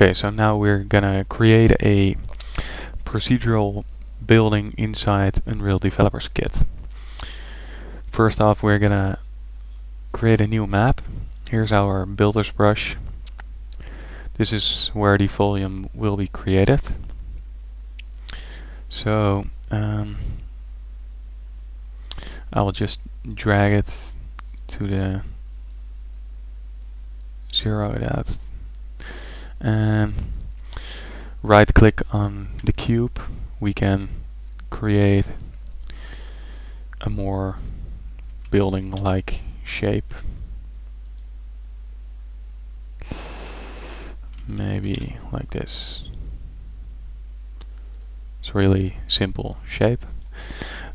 Okay, so now we're gonna create a procedural building inside Unreal Developers Kit. First off, we're gonna create a new map. Here's our builder's brush. This is where the volume will be created. So I will just drag it to the zero it out and right click on the cube. We can create a more building like shape, maybe like this. It's really simple shape.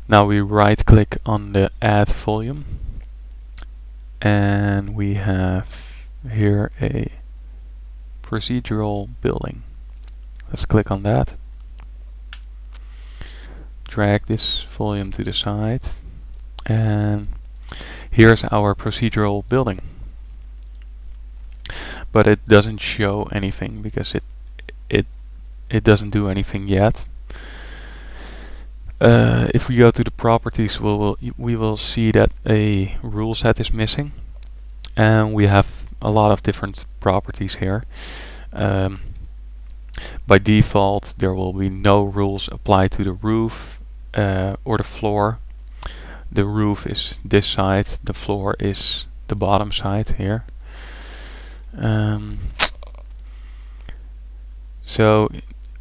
Now we right click on the add volume and we have here a procedural building. Let's click on that. Drag this volume to the side and here's our procedural building. But it doesn't show anything because it doesn't do anything yet. If we go to the properties, we will see that a rule set is missing, and we have a lot of different properties here. By default, there will be no rules applied to the roof or the floor. The roof is this side, the floor is the bottom side here. So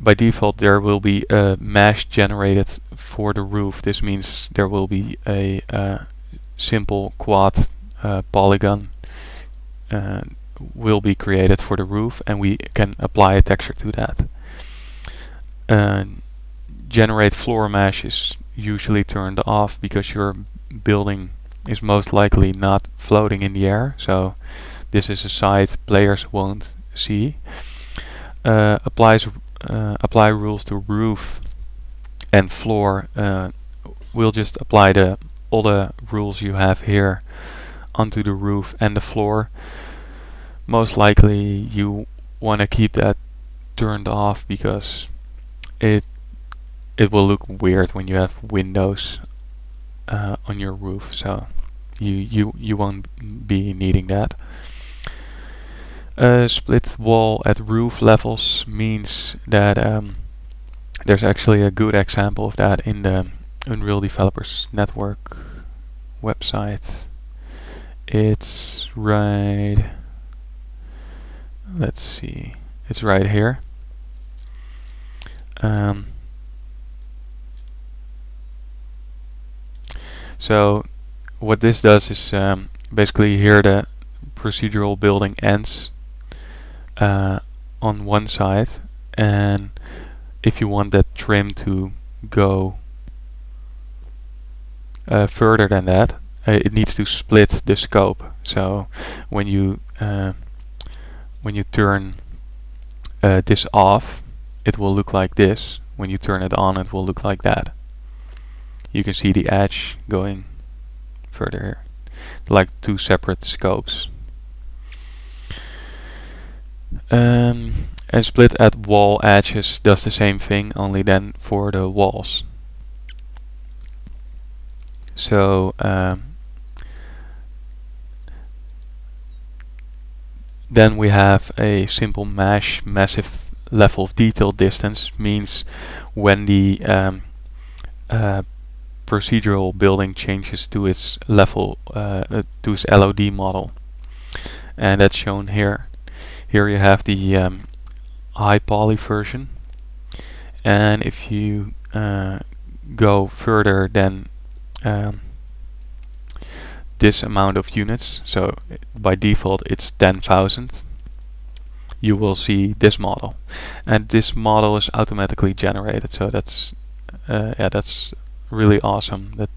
by default there will be a mesh generated for the roof. This means there will be a simple quad polygon will be created for the roof, and we can apply a texture to that. Generate floor mesh is usually turned off because your building is most likely not floating in the air, so this is a side players won't see. Apply rules to roof and floor. We'll just apply all the rules you have here onto the roof and the floor. Most likely you want to keep that turned off because it will look weird when you have windows on your roof, so you won't be needing that. Split wall at roof levels means that there's actually a good example of that in the Unreal Developers Network website. It's right, let's see, it's right here. So what this does is basically here the procedural building ends on one side, and if you want that trim to go further than that, it needs to split the scope. So when you turn this off, it will look like this. When you turn it on, it will look like that. You can see the edge going further here, like two separate scopes. And split at wall edges does the same thing, only then for the walls. So then we have a simple mesh. Massive level of detail distance means when the procedural building changes to its level, to its LOD model, and that's shown here. Here you have the high poly version, and if you go further than this amount of units, so by default it's 10,000, you will see this model, and this model is automatically generated. So that's that's really awesome, that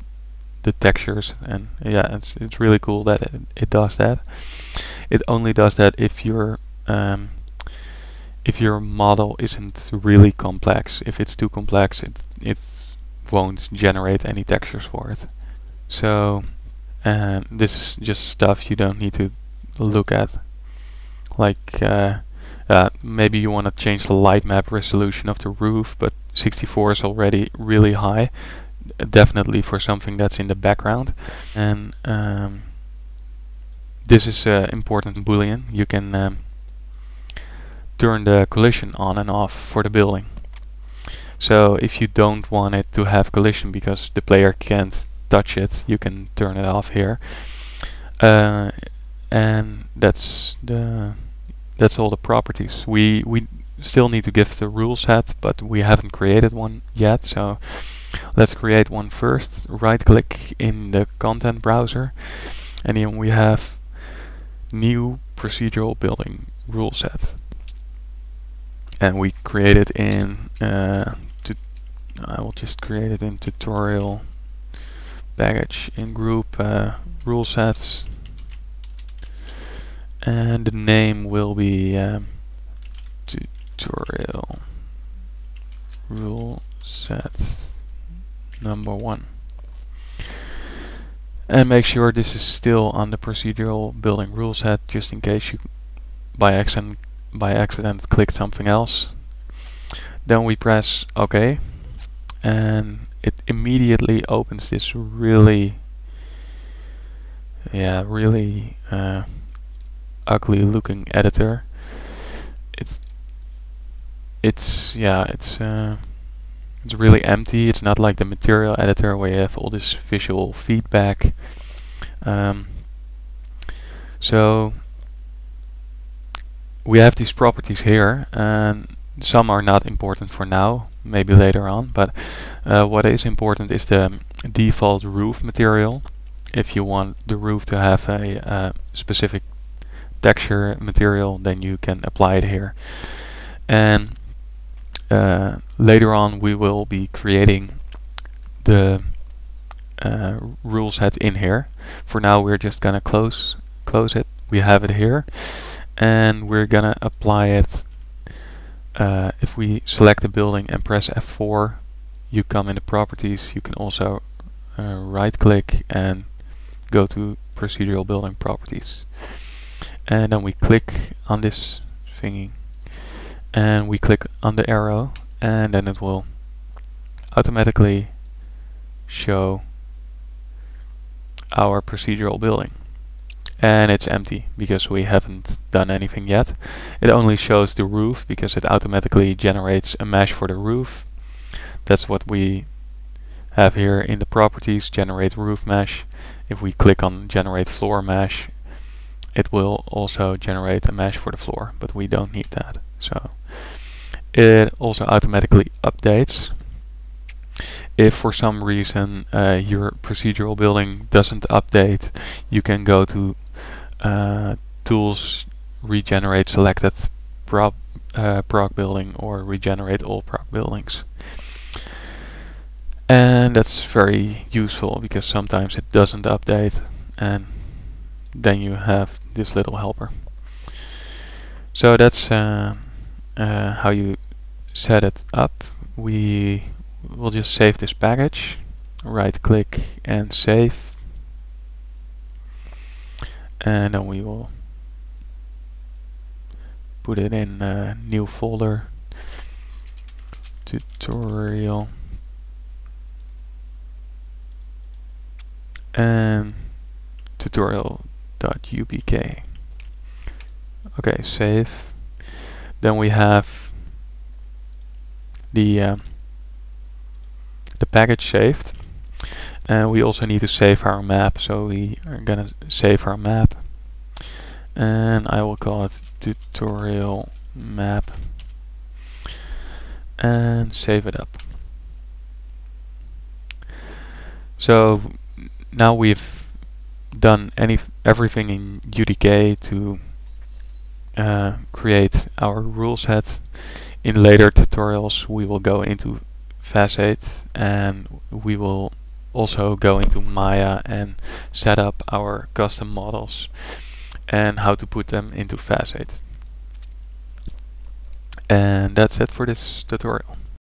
the textures, and yeah, it's really cool that it does that. It only does that if your model isn't really complex. If it's too complex, it won't generate any textures for it. So this is just stuff you don't need to look at, like maybe you want to change the light map resolution of the roof, but 64 is already really high, definitely for something that's in the background. And this is important boolean. You can turn the collision on and off for the building. So if you don't want it to have collision because the player can't touch it, you can turn it off here. And that's all the properties. We still need to give the rule set, but we haven't created one yet, so let's create one first. Right click in the content browser, and then we have new procedural building rule set, and we create it in I will just create it in tutorial package in group rule sets, and the name will be tutorial rule set number 1. And make sure this is still on the procedural building rule set, just in case you by accident click something else. Then we press OK, and it immediately opens this really ugly looking editor. It's really empty. It's not like the material editor where you have all this visual feedback. So we have these properties here, and some are not important for now, maybe later on, but what is important is the default roof material. If you want the roof to have a specific texture material, then you can apply it here. And later on we will be creating the rule set in here. For now we're just gonna close it. We have it here, and we're gonna apply it. If we select the building and press F4, you come in the properties. You can also right click and go to procedural building properties, and then we click on this thingy and we click on the arrow, and then it will automatically show our procedural building. And it's empty because we haven't done anything yet. It only shows the roof because it automatically generates a mesh for the roof. That's what we have here in the properties, generate roof mesh. If we click on generate floor mesh, it will also generate a mesh for the floor, but we don't need that. So it also automatically updates. If for some reason your procedural building doesn't update, you can go to tools, regenerate selected prop building, or regenerate all prop buildings. And that's very useful because sometimes it doesn't update, and then you have this little helper. So that's how you set it up. We will just save this package, right click and save, and then we will put it in a new folder, tutorial, and tutorial.upk. Okay, save. Then we have the package saved, and we also need to save our map, so we are gonna save our map, and I will call it tutorial map, and save it up. So now we've done everything in UDK to create our rule set. In later tutorials we will go into Facade, and we will also go into Maya and set up our custom models and how to put them into Facade. And that's it for this tutorial.